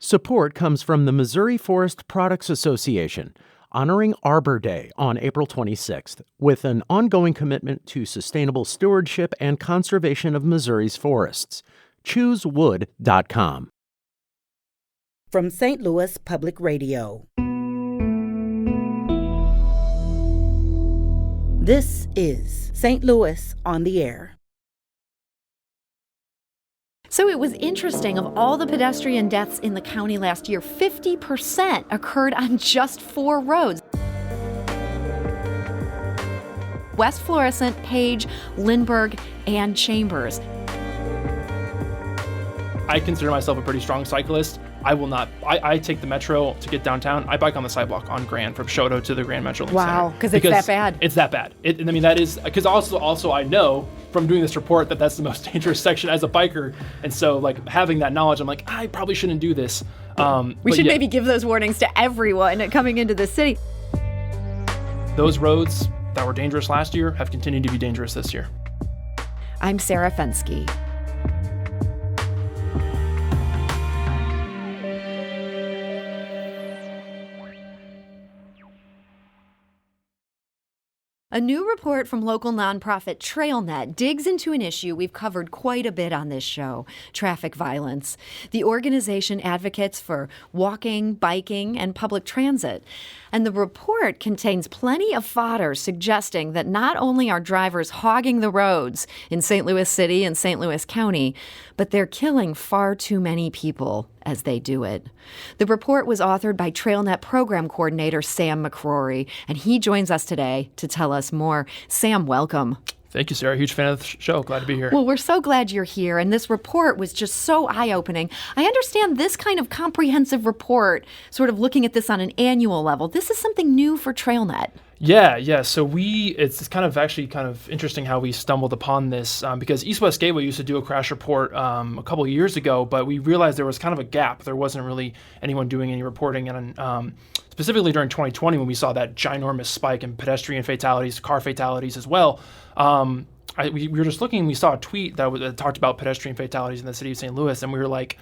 Support comes from the Missouri Forest Products Association, honoring Arbor Day on April 26th, with an ongoing commitment to sustainable stewardship and conservation of Missouri's forests. ChooseWood.com. From St. Louis Public Radio. This is St. Louis on the Air. So it was interesting, of all the pedestrian deaths in the county last year, 50% occurred on just 4 roads. West Florissant, Page, Lindbergh, and Chambers. I consider myself a pretty strong cyclist. I take the Metro to get downtown. I bike on the sidewalk on Grand from Shoto to the Grand Metro Link Center. Wow, because it's that bad. It's that bad. That is, because also I know from doing this report that that's the most dangerous section as a biker. And so having that knowledge, I'm like, I probably shouldn't do this. We should maybe give those warnings to everyone coming into the city. Those roads that were dangerous last year have continued to be dangerous this year. I'm Sarah Fensky. A new report from local nonprofit Trailnet digs into an issue we've covered quite a bit on this show: traffic violence. The organization advocates for walking, biking, and public transit. And the report contains plenty of fodder suggesting that not only are drivers hogging the roads in St. Louis City and St. Louis County, but they're killing far too many people as they do it. The report was authored by Trailnet Program Coordinator Sam McCrory, and he joins us today to tell us more. Sam, welcome. Thank you, Sarah. Huge fan of the show. Glad to be here. Well, we're so glad you're here, and this report was just so eye-opening. I understand this kind of comprehensive report, sort of looking at this on an annual level, this is something new for Trailnet. Yeah. So it's kind of interesting how we stumbled upon this because East West Gateway used to do a crash report a couple of years ago, but we realized there was kind of a gap. There wasn't really anyone doing any reporting, and specifically during 2020 when we saw that ginormous spike in pedestrian fatalities, car fatalities as well. We were just looking and we saw a tweet that talked about pedestrian fatalities in the city of St. Louis, and we were like,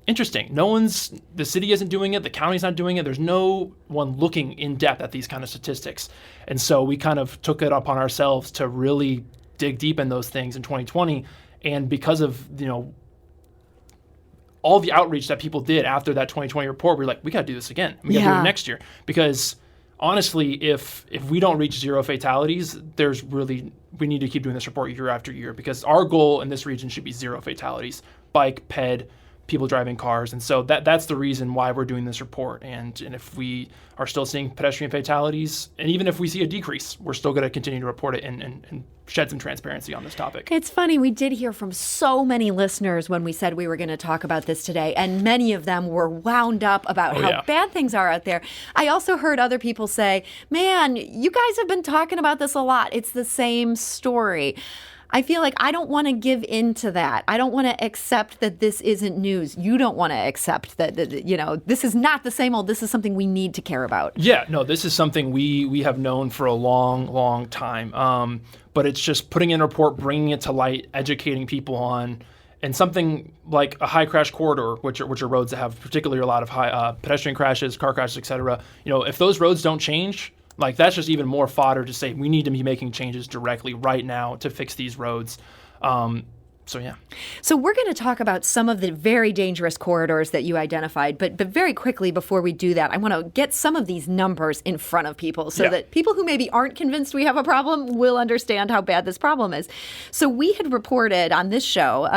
interesting. The city isn't doing it. The county's not doing it. There's no one looking in depth at these kind of statistics. And so we kind of took it upon ourselves to really dig deep in those things in 2020. And because of, all the outreach that people did after that 2020 report, we were like, we got to do this again. We got to do it next year. Because honestly, if we don't reach 0 fatalities, we need to keep doing this report year after year, because our goal in this region should be 0 fatalities. Bike, ped, people driving cars. And so that's the reason why we're doing this report. And if we are still seeing pedestrian fatalities, and even if we see a decrease, we're still going to continue to report it and shed some transparency on this topic. It's funny, we did hear from so many listeners when we said we were going to talk about this today, and many of them were wound up about how bad things are out there. I also heard other people say, man, you guys have been talking about this a lot. It's the same story. I feel like I don't want to give in to that. I don't want to accept that this isn't news. You don't want to accept that this is not the same old. This is something we need to care about. Yeah, no, this is something we have known for a long, long time. But it's just putting in a report, bringing it to light, educating people on, and something like a high crash corridor, which are roads that have particularly a lot of high pedestrian crashes, car crashes, et cetera. If those roads don't change, that's just even more fodder to say we need to be making changes directly right now to fix these roads. So we're going to talk about some of the very dangerous corridors that you identified, but very quickly before we do that, I want to get some of these numbers in front of people so that people who maybe aren't convinced we have a problem will understand how bad this problem is. So we had reported on this show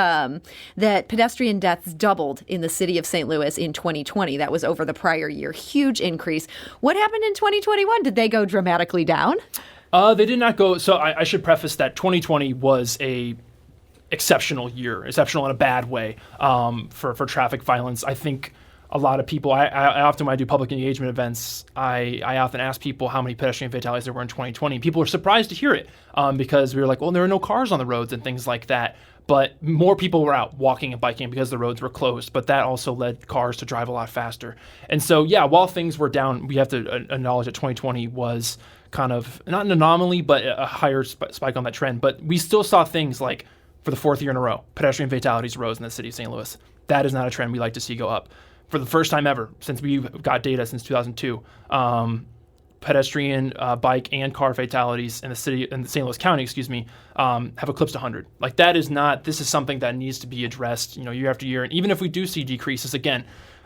that pedestrian deaths doubled in the city of St. Louis in 2020. That was over the prior year. Huge increase. What happened in 2021? Did they go dramatically down? They did not go. So I should preface that 2020 was a exceptional year, exceptional in a bad way for traffic violence. I think a lot of people, I often, when I do public engagement events, I often ask people how many pedestrian fatalities there were in 2020. People are surprised to hear it because we were like, well, there were no cars on the roads and things like that. But more people were out walking and biking because the roads were closed. But that also led cars to drive a lot faster. And so, while things were down, we have to acknowledge that 2020 was kind of not an anomaly, but a higher spike on that trend. But we still saw things like, for the 4th year in a row, pedestrian fatalities rose in the city of St. Louis. That is not a trend we like to see go up. for the first time ever since we've got data since 2002, pedestrian, bike, and car fatalities in the St. Louis County, have eclipsed 100. Like this is something that needs to be addressed, year after year. And even if we do see decreases, again,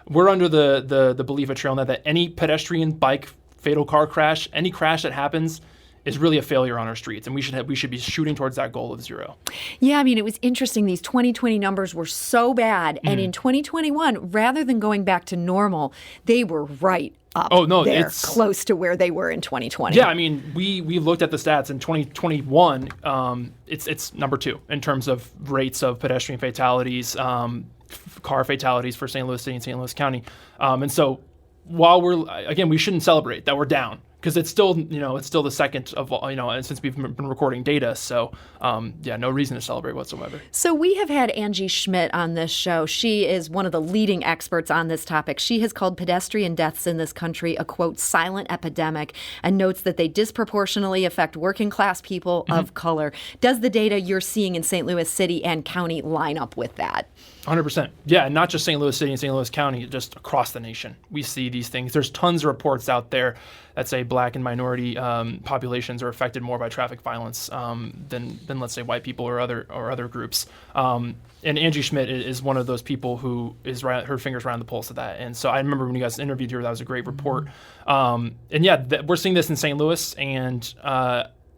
we're under the belief at Trailnet that any pedestrian, bike, fatal car crash, any crash that happens is really a failure on our streets, and we should be shooting towards that goal of 0. Yeah, it was interesting. These 2020 numbers were so bad, and in 2021, rather than going back to normal, they were right up there, close to where they were in 2020. Yeah, we looked at the stats in 2021. It's number 2 in terms of rates of pedestrian fatalities, car fatalities for St. Louis City and St. Louis County, and so while we shouldn't celebrate that we're down, because it's still the second of all, and since we've been recording data. So, no reason to celebrate whatsoever. So we have had Angie Schmidt on this show. She is one of the leading experts on this topic. She has called pedestrian deaths in this country a, quote, silent epidemic, and notes that they disproportionately affect working class people of color. Does the data you're seeing in St. Louis City and County line up with that? 100%. Yeah, and not just St. Louis City and St. Louis County, just across the nation. We see these things. There's tons of reports out there that say Black and minority populations are affected more by traffic violence than let's say white people or other groups. And Angie Schmidt is one of those people who is her fingers around the pulse of that. And so I remember when you guys interviewed her, that was a great report. We're seeing this in St. Louis, and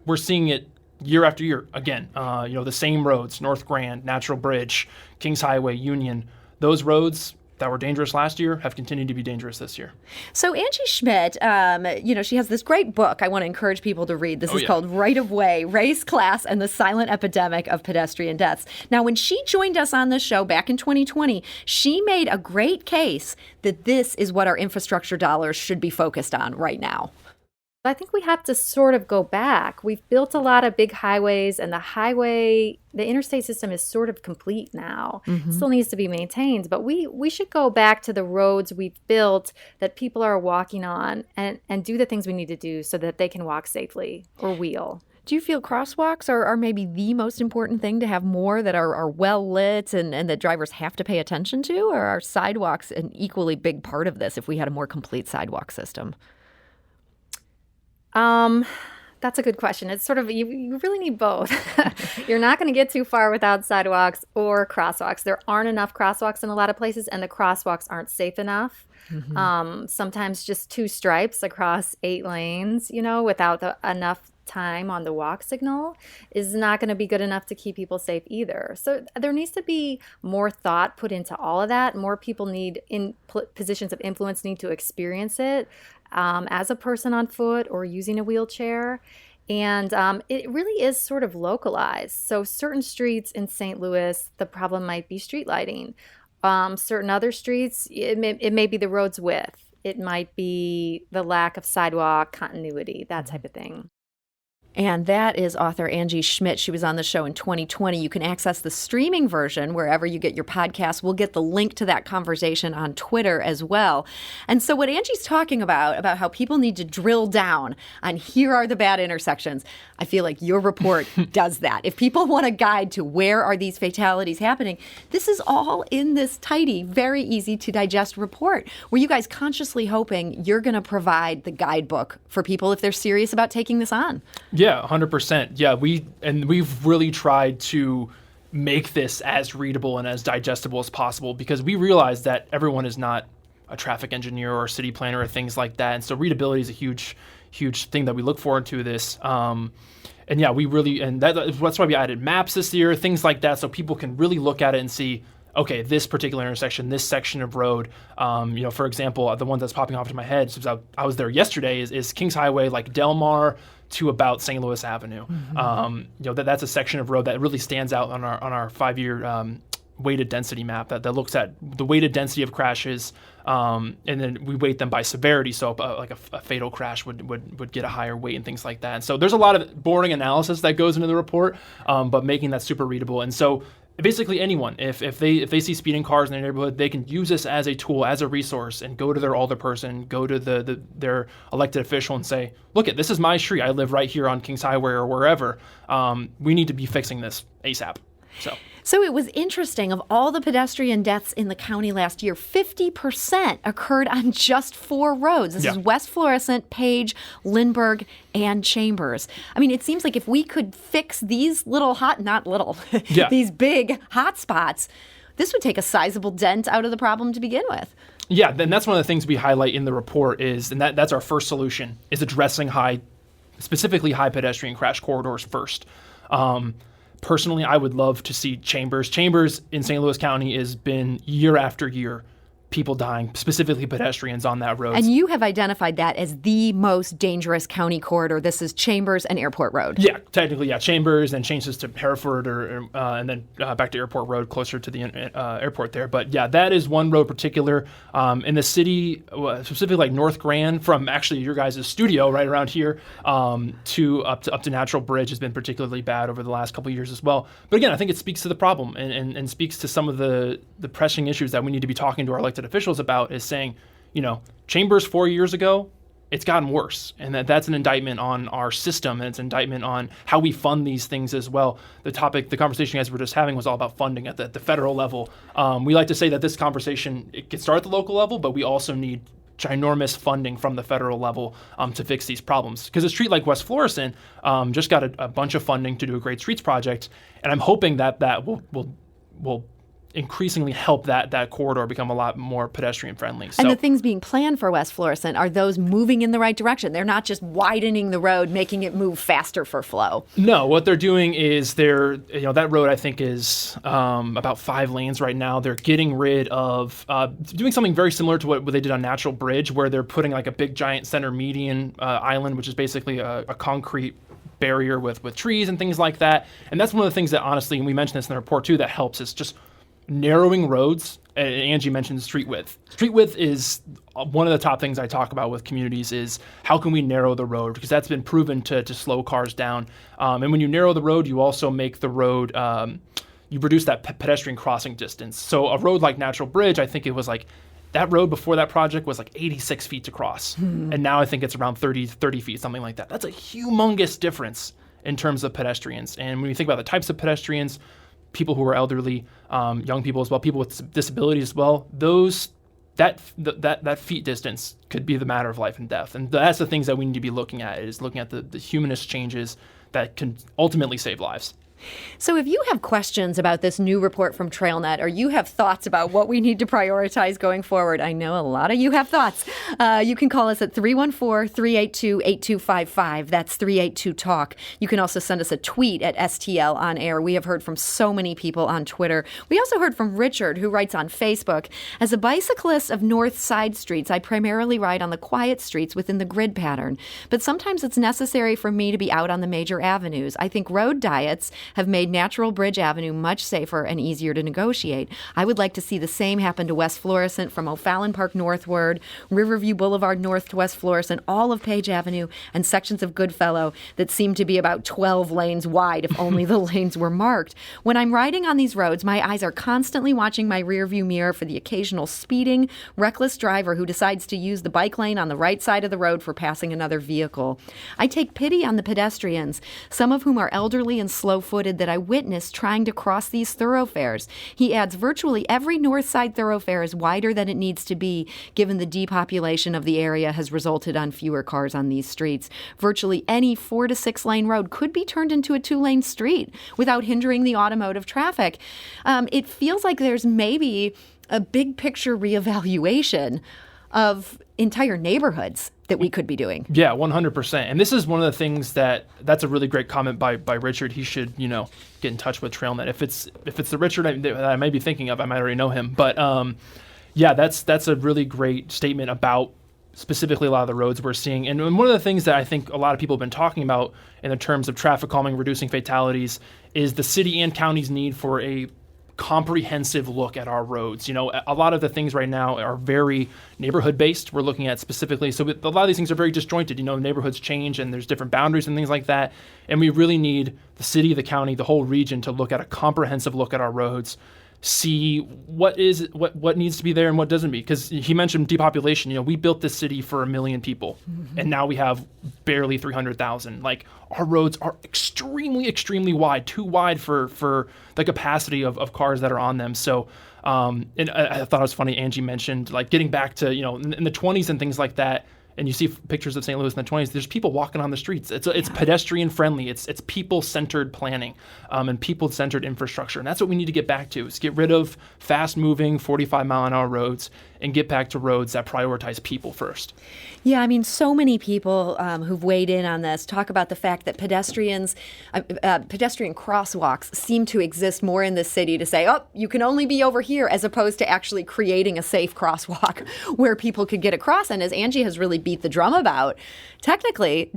we're seeing it year after year again. The same roads: North Grand, Natural Bridge, Kings Highway, Union. Those roads that were dangerous last year have continued to be dangerous this year. So Angie Schmidt, she has this great book I want to encourage people to read. This is called Right of Way, Race, Class, and the Silent Epidemic of Pedestrian Deaths. Now, when she joined us on this show back in 2020, she made a great case that this is what our infrastructure dollars should be focused on right now. I think we have to sort of go back. We've built a lot of big highways, and the interstate system is sort of complete now. It still needs to be maintained, but we should go back to the roads we've built that people are walking on and do the things we need to do so that they can walk safely or wheel. Do you feel crosswalks are maybe the most important thing to have more that are well lit and that drivers have to pay attention to? Or are sidewalks an equally big part of this if we had a more complete sidewalk system? That's a good question. It's sort of, you really need both. You're not going to get too far without sidewalks or crosswalks. There aren't enough crosswalks in a lot of places, and the crosswalks aren't safe enough. Sometimes just 2 stripes across 8 lanes, without enough time on the walk signal is not going to be good enough to keep people safe either. So there needs to be more thought put into all of that. More people in positions of influence need to experience it as a person on foot or using a wheelchair. And it really is sort of localized. So certain streets in St. Louis, the problem might be street lighting. Certain other streets, it may be the road's width. It might be the lack of sidewalk continuity, that type of thing. And that is author Angie Schmidt. She was on the show in 2020. You can access the streaming version wherever you get your podcasts. We'll get the link to that conversation on Twitter as well. And so what Angie's talking about how people need to drill down on here are the bad intersections, I feel like your report does that. If people want a guide to where are these fatalities happening, this is all in this tidy, very easy to digest report. Were you guys consciously hoping you're going to provide the guidebook for people if they're serious about taking this on? Yeah, 100%. Yeah, we've really tried to make this as readable and as digestible as possible because we realize that everyone is not a traffic engineer or a city planner or things like that. And so readability is a huge thing that we look forward to this. And yeah, that's why we added maps this year, things like that, so people can really look at it and see, okay, this particular intersection, this section of road, for example, the one that's popping off to my head, since I was there yesterday, is Kings Highway, like Del Mar to about St. Louis Avenue. That's a section of road that really stands out on our 5-year weighted density map that looks at the weighted density of crashes, and then we weight them by severity. So like a fatal crash would get a higher weight and things like that. And so there's a lot of boring analysis that goes into the report, but making that super readable. And so basically anyone, if they see speeding cars in their neighborhood, they can use this as a tool, as a resource, and go to their alderperson, go to their elected official and say, look, this is my street. I live right here on Kings Highway or wherever. We need to be fixing this ASAP. So it was interesting. Of all the pedestrian deaths in the county last year, 50% occurred on just 4 roads. This is West Florissant, Page, Lindbergh, and Chambers. I mean, it seems like if we could fix these these big hot spots, this would take a sizable dent out of the problem to begin with. Yeah, then that's one of the things we highlight in the report that's our first solution, is addressing specifically high pedestrian crash corridors first. Personally, I would love to see Chambers. Chambers in St. Louis County has been year after year people dying, specifically pedestrians on that road. And you have identified that as the most dangerous county corridor. This is Chambers and Airport Road. Yeah, technically, Chambers, then changes to Hereford, and then back to Airport Road, closer to the airport there. But yeah, that is one road particular. In the city, specifically like North Grand, from actually your guys' studio right around here to up to Natural Bridge has been particularly bad over the last couple of years as well. But again, I think it speaks to the problem and speaks to some of the pressing issues that we need to be talking to our elected officials about, is saying, Chambers 4 years ago, it's gotten worse. And that's an indictment on our system, and it's an indictment on how we fund these things as well. The conversation you guys were just having was all about funding at the federal level. We like to say that this conversation, it can start at the local level, but we also need ginormous funding from the federal level to fix these problems. Because a street like West Florissant just got a bunch of funding to do a great streets project, and I'm hoping that will increasingly help that corridor become a lot more pedestrian friendly. And the things being planned for West Florissant are those moving in the right direction. They're not just widening the road, making it move faster for flow. No, what they're doing is that road I think is about 5 lanes right now. They're getting rid of doing something very similar to what they did on Natural Bridge, where they're putting like a big giant center median island, which is basically a concrete barrier with trees and things like that. And that's one of the things that, honestly, and we mentioned this in the report too, that helps is just narrowing roads. Angie mentioned street width. Street width is one of the top things I talk about with communities, is how can we narrow the road, because that's been proven to slow cars down. And when you narrow the road, you also make the road, you reduce that pedestrian crossing distance. So a road like Natural Bridge, I think it was like, that road before that project was like 86 feet to cross. And now I think it's around 30 feet, something like that. That's a humongous difference in terms of pedestrians. And when you think about the types of pedestrians, people who are elderly, young people as well, people with disabilities as well, that feet distance could be the matter of life and death. And that's the things that we need to be looking at, is looking at the humanist changes that can ultimately save lives. So if you have questions about this new report from Trailnet, or you have thoughts about what we need to prioritize going forward, I know a lot of you have thoughts, you can call us at 314-382-8255. That's 382-TALK. You can also send us a tweet at STL on air. We have heard from so many people on Twitter. We also heard from Richard, who writes on Facebook, as a bicyclist of north side streets, I primarily ride on the quiet streets within the grid pattern. But sometimes it's necessary for me to be out on the major avenues. I think road diets have made Natural Bridge Avenue much safer and easier to negotiate. I would like to see the same happen to West Florissant, from O'Fallon Park northward, Riverview Boulevard north to West Florissant, all of Page Avenue, and sections of Goodfellow that seem to be about 12 lanes wide, if only the lanes were marked. When I'm riding on these roads, my eyes are constantly watching my rearview mirror for the occasional speeding, reckless driver who decides to use the bike lane on the right side of the road for passing another vehicle. I take pity on the pedestrians, some of whom are elderly and slow-footed, that I witnessed trying to cross these thoroughfares. He adds, virtually every north side thoroughfare is wider than it needs to be, given the depopulation of the area has resulted on fewer cars on these streets. Virtually any 4 to 6 lane road could be turned into a 2-lane street without hindering the automotive traffic. It feels like there's maybe a big picture reevaluation of entire neighborhoods that we could be doing. Yeah, 100%. And this is one of the things that's a really great comment by Richard. He should, get in touch with Trailnet. If it's the Richard that I may be thinking of, I might already know him. But that's a really great statement about specifically a lot of the roads we're seeing. And one of the things that I think a lot of people have been talking about in the terms of traffic calming, reducing fatalities, is the city and county's need for a comprehensive look at our roads. A lot of the things right now are very neighborhood based. We're looking at specifically, so a lot of these things are very disjointed. Neighborhoods change and there's different boundaries and things like that. And we really need the city, the county, the whole region to look at a comprehensive look at our roads. see what needs to be there and what doesn't be. Because he mentioned depopulation. You know, we built this city for 1 million people, and now we have barely 300,000. Like, our roads are extremely, extremely wide, too wide for the capacity of cars that are on them. So, and I thought it was funny, Angie mentioned, like, getting back to, you know, in the 20s and things like that, and you see pictures of St. Louis in the 20s, there's people walking on the streets. It's pedestrian friendly. It's people-centered planning and people-centered infrastructure. And that's what we need to get back to, is get rid of fast-moving 45-mile-an-hour roads and get back to roads that prioritize people first. Yeah, I mean, so many people who've weighed in on this talk about the fact that pedestrian crosswalks seem to exist more in this city to say, oh, you can only be over here, as opposed to actually creating a safe crosswalk where people could get across. And as Angie has really beat the drum about, technically,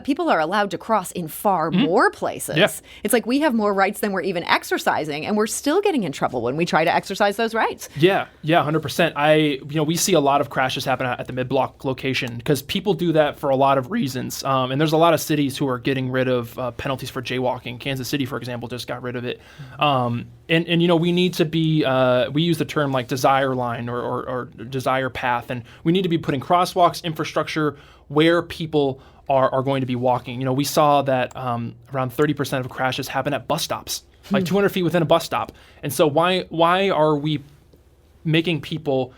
people are allowed to cross in far more places. Yeah. It's like we have more rights than we're even exercising, and we're still getting in trouble when we try to exercise those rights. Yeah, 100%. We see a lot of crashes happen at the mid-block location because people do that for a lot of reasons. And there's a lot of cities who are getting rid of penalties for jaywalking. Kansas City, for example, just got rid of it. And you know, we need to be, we use the term like desire line or desire path, and we need to be putting crosswalks, infrastructure where people are going to be walking. You know, we saw that around 30% of crashes happen at bus stops, like 200 feet within a bus stop. And so why are we making people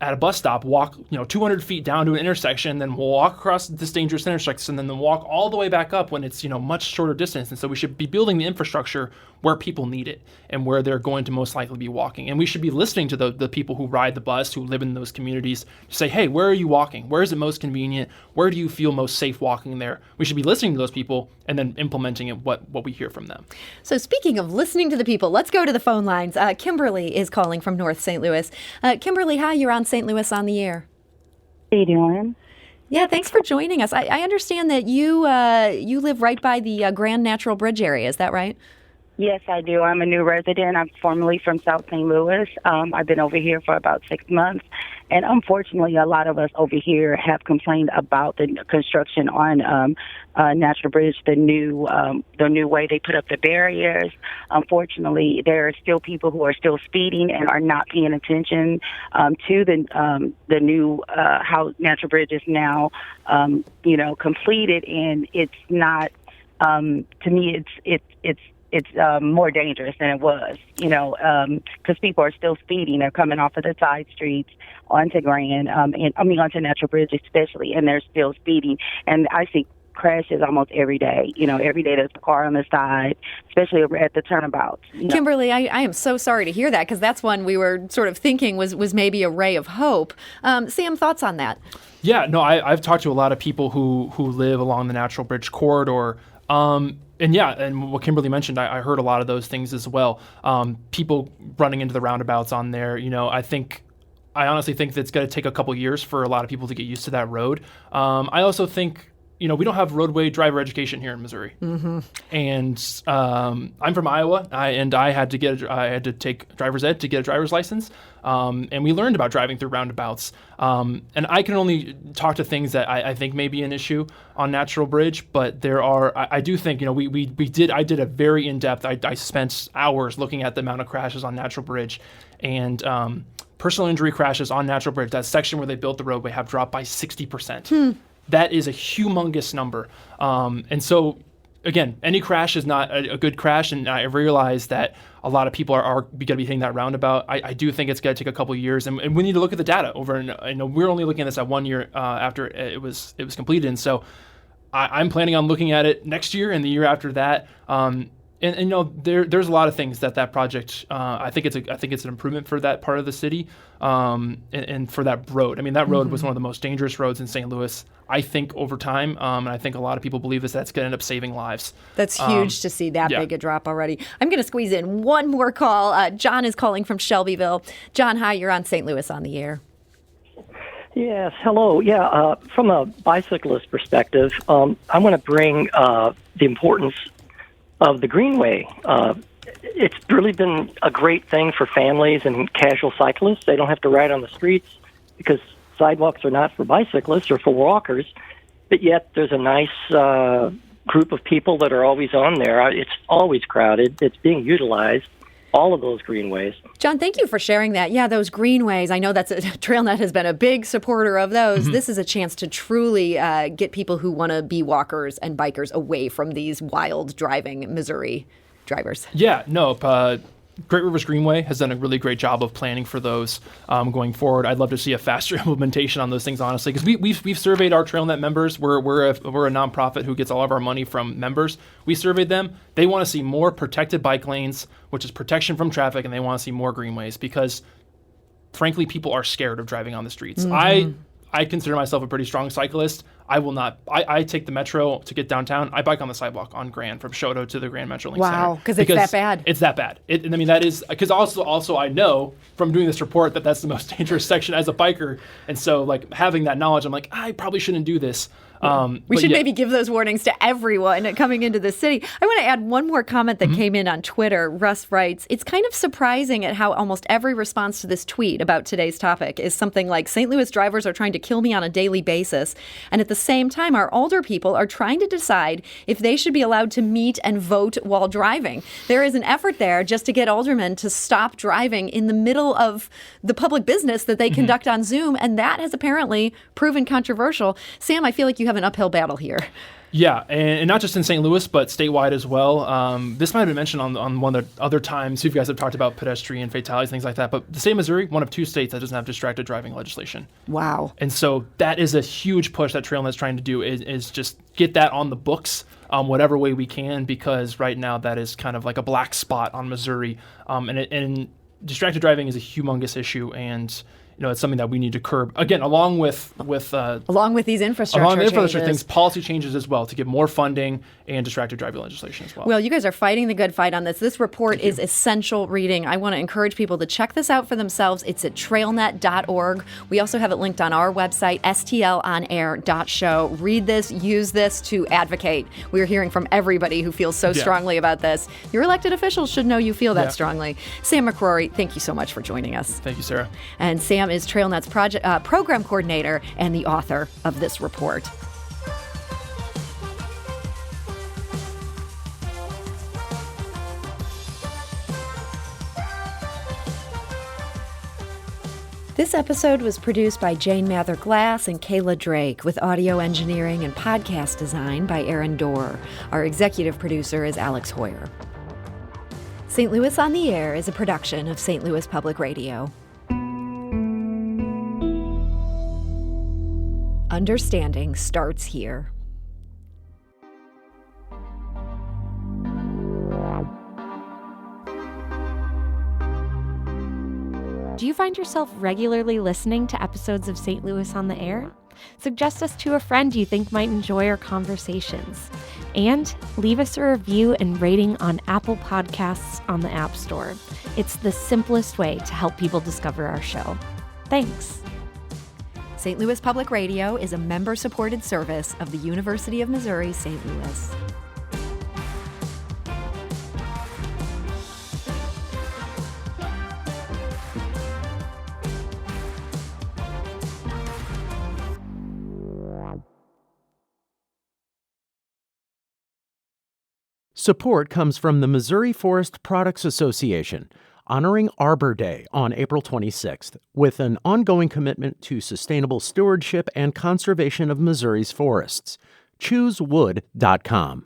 at a bus stop walk, 200 feet down to an intersection, then walk across this dangerous intersection, and then walk all the way back up when it's, much shorter distance? And so we should be building the infrastructure where people need it and where they're going to most likely be walking. And we should be listening to the people who ride the bus, who live in those communities, to say, hey, where are you walking? Where is it most convenient? Where do you feel most safe walking there? We should be listening to those people and then implementing it, what we hear from them. So speaking of listening to the people, let's go to the phone lines. Kimberly is calling from North St. Louis. Kimberly, hi, you're on St. Louis on the air. How you doing? Yeah, thanks for joining us. I understand that you live right by the Grand Natural Bridge area. Is that right? Yes, I do. I'm a new resident. I'm formerly from South St. Louis. I've been over here for about 6 months. And unfortunately, a lot of us over here have complained about the construction on Natural Bridge, the new way they put up the barriers. Unfortunately, there are still people who are still speeding and are not paying attention to the new how Natural Bridge is now completed, and it's not. To me, it's more dangerous than it was, because people are still speeding. They're coming off of the side streets onto Grand, onto Natural Bridge especially, and they're still speeding. And I see crashes almost every day. Every day there's a car on the side, especially at the turnabouts. Kimberly, I am so sorry to hear that, because that's one we were sort of thinking was maybe a ray of hope. Sam, thoughts on that? Yeah, no, I've talked to a lot of people who live along the Natural Bridge corridor. And what Kimberly mentioned, I heard a lot of those things as well. People running into the roundabouts on there. I honestly think that it's going to take a couple years for a lot of people to get used to that road. I also think, we don't have roadway driver education here in Missouri. Mm-hmm. And I'm from Iowa, I had to take driver's ed to get a driver's license. And we learned about driving through roundabouts. And I can only talk to things that I think may be an issue on Natural Bridge, but there are, I do think, I did a very in-depth, I spent hours looking at the amount of crashes on Natural Bridge, and personal injury crashes on Natural Bridge, that section where they built the roadway, have dropped by 60%. That is a humongous number. And so, again, any crash is not a good crash, and I realize that a lot of people are going to be hitting that roundabout. I do think it's going to take a couple of years, and we need to look at the data over. And we're only looking at this at 1 year after it was completed, and so I'm planning on looking at it next year and the year after that. There's a lot of things that project. I think it's an improvement for that part of the city, and for that road. I mean, that road was one of the most dangerous roads in St. Louis, I think, over time. And I think a lot of people believe that's going to end up saving lives. That's huge to see that big a drop already. I'm going to squeeze in one more call. John is calling from Shelbyville. John, hi, you're on St. Louis on the air. Yes, hello. Yeah, from a bicyclist perspective, I want to bring the importance of the Greenway. It's really been a great thing for families and casual cyclists. They don't have to ride on the streets because sidewalks are not for bicyclists or for walkers, but yet there's a nice group of people that are always on there. It's always crowded. It's being utilized. all of those greenways. John, thank you for sharing that. Yeah, those greenways. I know Trailnet has been a big supporter of those. Mm-hmm. This is a chance to truly get people who want to be walkers and bikers away from these wild driving Missouri drivers. Yeah, no, Great Rivers Greenway has done a really great job of planning for those going forward. I'd love to see a faster implementation on those things, honestly, because we've surveyed our Trailnet members. We're a nonprofit who gets all of our money from members. We surveyed them. They want to see more protected bike lanes, which is protection from traffic, and they want to see more greenways because, frankly, people are scared of driving on the streets. Mm-hmm. I consider myself a pretty strong cyclist. I will not. I take the metro to get downtown. I bike on the sidewalk on Grand from Shoto to the Grand Metrolink Center. Wow, because it's that bad. It's that bad. And I mean, that is because also I know from doing this report that that's the most dangerous section as a biker. And so like having that knowledge, I'm like, I probably shouldn't do this. We should maybe give those warnings to everyone coming into the city. I want to add one more comment that came in on Twitter. Russ writes, it's kind of surprising at how almost every response to this tweet about today's topic is something like St. Louis drivers are trying to kill me on a daily basis. And at the same time, our older people are trying to decide if they should be allowed to meet and vote while driving. There is an effort there just to get aldermen to stop driving in the middle of the public business that they conduct on Zoom. And that has apparently proven controversial. Sam, I feel like you have an uphill battle here. Yeah, and not just in St. Louis, but statewide as well. This might have been mentioned on one of the other times. You guys have talked about pedestrian fatalities, things like that. But the state of Missouri, one of 2 states that doesn't have distracted driving legislation. Wow. And so that is a huge push that Trailnet's trying to do is just get that on the books whatever way we can, because right now that is kind of like a black spot on Missouri. And distracted driving is a humongous issue, and it's something that we need to curb. Again, along with these infrastructure things, policy changes as well to get more funding and distracted driving legislation as well. Well, you guys are fighting the good fight on this. This report is essential reading. I want to encourage people to check this out for themselves. It's at trailnet.org. We also have it linked on our website, stlonair.show. Read this, use this to advocate. We're hearing from everybody who feels so strongly about this. Your elected officials should know you feel that strongly. Sam McCrory, thank you so much for joining us. Thank you, Sarah. And Sam is Trailnet's program coordinator and the author of this report. This episode was produced by Jane Mather Glass and Kayla Drake, with audio engineering and podcast design by Aaron Dorr. Our executive producer is Alex Hoyer. St. Louis on the Air is a production of St. Louis Public Radio. Understanding starts here. Do you find yourself regularly listening to episodes of St. Louis on the Air? Suggest us to a friend you think might enjoy our conversations. And leave us a review and rating on Apple Podcasts on the App Store. It's the simplest way to help people discover our show. Thanks. St. Louis Public Radio is a member-supported service of the University of Missouri, St. Louis. Support comes from the Missouri Forest Products Association, honoring Arbor Day on April 26th, with an ongoing commitment to sustainable stewardship and conservation of Missouri's forests. ChooseWood.com.